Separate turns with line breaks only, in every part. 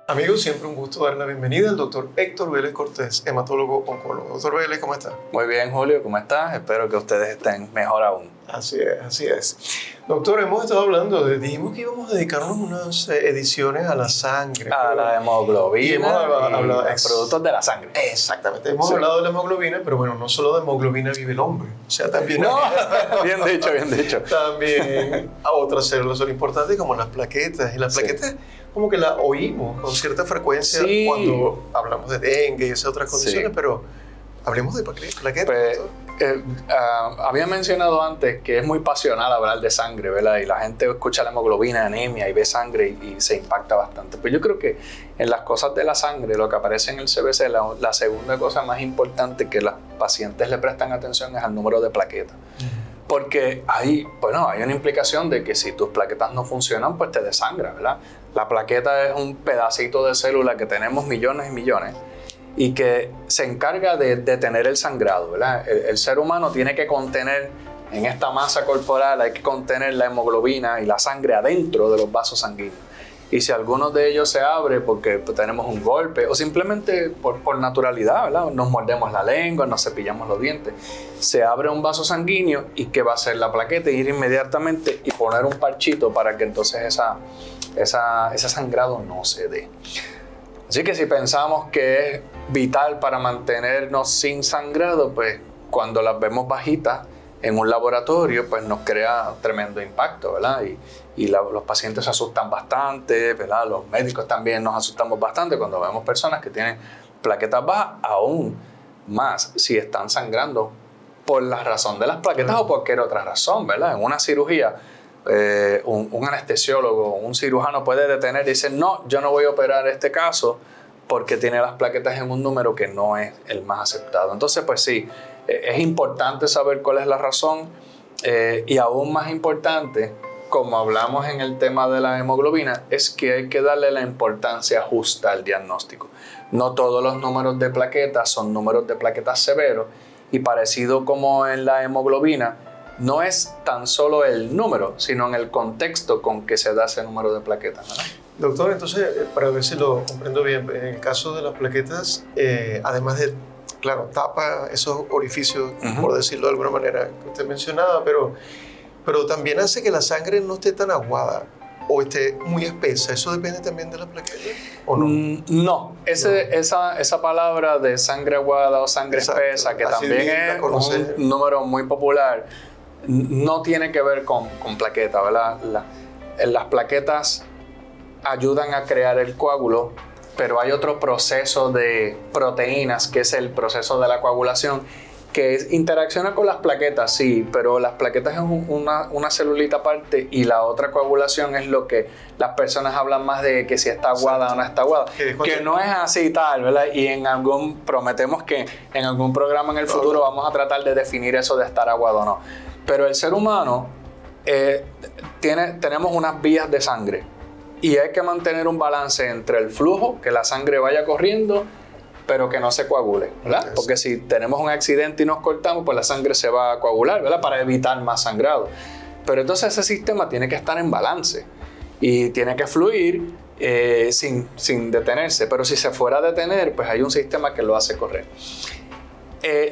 Amigos, siempre un gusto dar la bienvenida al doctor Héctor Vélez Cortés, hematólogo oncólogo. Doctor Vélez, ¿cómo está?
Muy bien, Julio, ¿cómo estás? Espero que ustedes estén mejor aún.
Así es, así es. Doctor, hemos estado hablando, dijimos que íbamos a dedicarnos unas ediciones a la sangre.
A la hemoglobina
y hemos hablado
de productos de la sangre.
Exactamente, hemos hablado de la hemoglobina, pero bueno, no solo de hemoglobina vive el hombre, o sea, también...
No, bien dicho, bien dicho.
También a otras células son importantes como las plaquetas, y las plaquetas como que las oímos con cierta frecuencia cuando hablamos de dengue y esas otras condiciones, pero hablemos de plaquetas.
Pues, había mencionado antes que es muy pasional hablar de sangre, ¿verdad? Y la gente escucha la hemoglobina, anemia y ve sangre y se impacta bastante. Pues yo creo que en las cosas de la sangre, lo que aparece en el CBC, la segunda cosa más importante que los pacientes le prestan atención es al número de plaquetas. Porque hay una implicación de que si tus plaquetas no funcionan, pues te desangra, ¿verdad? La plaqueta es un pedacito de célula que tenemos millones y millones y que se encarga de detener el sangrado, ¿verdad? El ser humano tiene que contener, en esta masa corporal, hay que contener la hemoglobina y la sangre adentro de los vasos sanguíneos. Y si alguno de ellos se abre porque tenemos un golpe o simplemente por naturalidad, ¿verdad? Nos mordemos la lengua, nos cepillamos los dientes, se abre un vaso sanguíneo y ¿qué va a hacer la plaqueta? Ir inmediatamente y poner un parchito para que entonces ese sangrado no se dé. Así que si pensamos que es vital para mantenernos sin sangrado, pues cuando las vemos bajitas en un laboratorio, pues nos crea tremendo impacto, ¿verdad? Y los pacientes se asustan bastante, ¿verdad? Los médicos también nos asustamos bastante cuando vemos personas que tienen plaquetas bajas, aún más si están sangrando por la razón de las plaquetas o cualquier otra razón, ¿verdad? En una cirugía, un anestesiólogo, un cirujano puede detener y decir, no, yo no voy a operar este caso porque tiene las plaquetas en un número que no es el más aceptado. Entonces, pues sí, es importante saber cuál es la razón y aún más importante, como hablamos en el tema de la hemoglobina, es que hay que darle la importancia justa al diagnóstico. No todos los números de plaquetas son números de plaquetas severos y parecido como en la hemoglobina, no es tan solo el número, sino en el contexto con que se da ese número de plaquetas, ¿verdad?
Doctor, entonces, para ver si lo comprendo bien, en el caso de las plaquetas, además de, claro, tapa esos orificios, por decirlo de alguna manera, que usted mencionaba, pero también hace que la sangre no esté tan aguada o esté muy espesa. ¿Eso depende también de las plaquetas o no?
No. Esa palabra de sangre aguada o sangre espesa, que también es un número muy popular, no tiene que ver con plaquetas, ¿verdad? Las plaquetas ayudan a crear el coágulo, pero hay otro proceso de proteínas, que es el proceso de la coagulación, que interacciona con las plaquetas, sí, pero las plaquetas es una celulita aparte y la otra coagulación es lo que las personas hablan más de que si está aguada o no está aguada, que no es así tal, ¿verdad? Y prometemos que en algún programa en el futuro vamos a tratar de definir eso de estar aguado o no. Pero el ser humano tenemos unas vías de sangre y hay que mantener un balance entre el flujo, que la sangre vaya corriendo, pero que no se coagule, ¿verdad? Porque si tenemos un accidente y nos cortamos, pues la sangre se va a coagular, ¿verdad? Para evitar más sangrado. Pero entonces ese sistema tiene que estar en balance y tiene que fluir sin detenerse. Pero si se fuera a detener, pues hay un sistema que lo hace correr.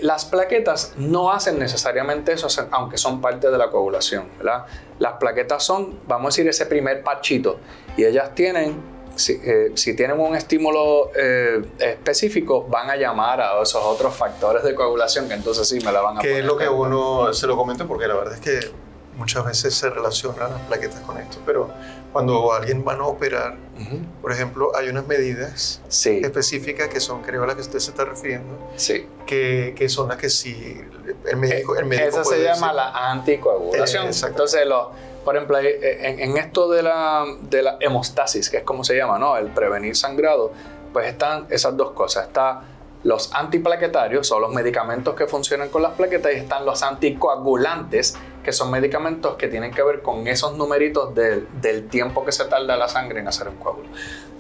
Las plaquetas no hacen necesariamente eso, aunque son parte de la coagulación, ¿verdad? Las plaquetas son, vamos a decir, ese primer parchito y ellas tienen... Si tienen un estímulo específico, van a llamar a esos otros factores de coagulación que entonces sí me la van a poner.
Que es lo que uno se lo comenta porque la verdad es que muchas veces se relacionan las plaquetas con esto, pero cuando alguien van a operar, por ejemplo, hay unas medidas específicas que son, creo, a las que usted se está refiriendo, que son las que sí el médico
esa se llama la anticoagulación. Entonces, por ejemplo, en esto de la hemostasis, que es como se llama, ¿no? El prevenir sangrado, pues están esas dos cosas. Está los antiplaquetarios, son los medicamentos que funcionan con las plaquetas, y están los anticoagulantes, que son medicamentos que tienen que ver con esos numeritos del tiempo que se tarda la sangre en hacer un coágulo.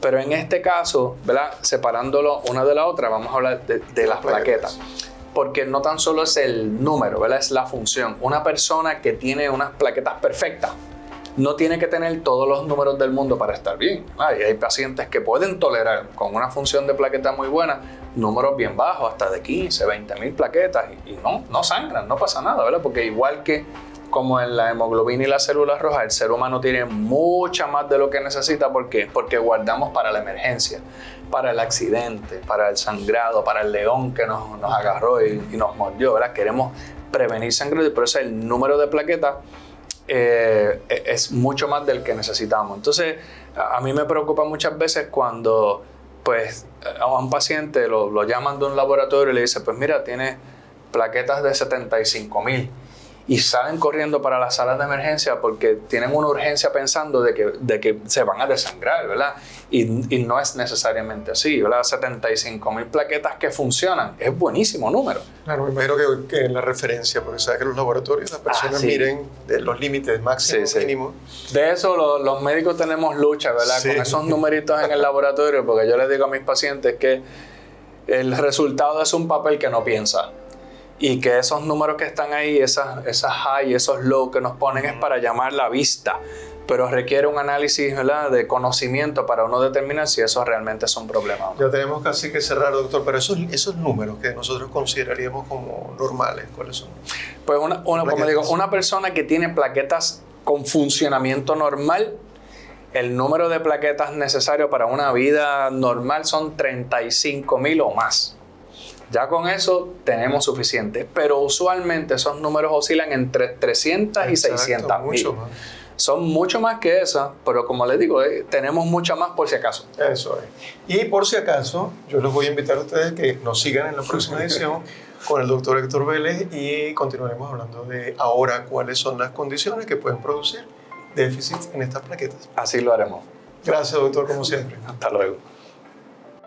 Pero en este caso, ¿verdad? Separándolo una de la otra, vamos a hablar de las plaquetas. Porque no tan solo es el número, ¿verdad? Es la función. Una persona que tiene unas plaquetas perfectas no tiene que tener todos los números del mundo para estar bien. Y hay pacientes que pueden tolerar con una función de plaqueta muy buena números bien bajos, hasta de 15, 20 mil plaquetas y no sangran, no pasa nada, ¿verdad? Porque igual que como en la hemoglobina y las células rojas, el ser humano tiene mucha más de lo que necesita. ¿Por qué? Porque guardamos para la emergencia, para el accidente, para el sangrado, para el león que nos agarró y nos mordió, ¿verdad? Queremos prevenir sangrado y por eso el número de plaquetas es mucho más del que necesitamos. Entonces, a mí me preocupa muchas veces cuando pues, a un paciente lo llaman de un laboratorio y le dicen, pues mira, tiene plaquetas de 75,000. Y salen corriendo para las salas de emergencia porque tienen una urgencia pensando de que se van a desangrar, ¿verdad? Y no es necesariamente así, ¿verdad? 75,000 plaquetas que funcionan, es buenísimo número.
Claro, me imagino que en la referencia, porque sabes que en los laboratorios las personas
sí.
miren de los límites máximos, mínimos.
De eso los médicos tenemos lucha, ¿verdad? Sí. Con esos numeritos en el laboratorio, porque yo les digo a mis pacientes que el resultado es un papel que no piensa. Y que esos números que están ahí, esas high, esos low que nos ponen es para llamar la vista, pero requiere un análisis, ¿verdad?, de conocimiento para uno determinar si eso realmente es un problema.
Ya tenemos casi que cerrar, doctor, pero esos números que nosotros consideraríamos como normales, ¿cuáles son?
Pues como digo, una persona que tiene plaquetas con funcionamiento normal, el número de plaquetas necesario para una vida normal son 35,000 o más. Ya con eso tenemos suficiente, pero usualmente esos números oscilan entre 300 y 600,000. Son mucho más que eso, pero como les digo, tenemos mucho más por si acaso.
Eso es. Y por si acaso, yo les voy a invitar a ustedes que nos sigan en la próxima edición con el doctor Héctor Vélez y continuaremos hablando de ahora cuáles son las condiciones que pueden producir déficit en estas plaquetas.
Así lo haremos.
Gracias, doctor, como siempre.
Hasta luego.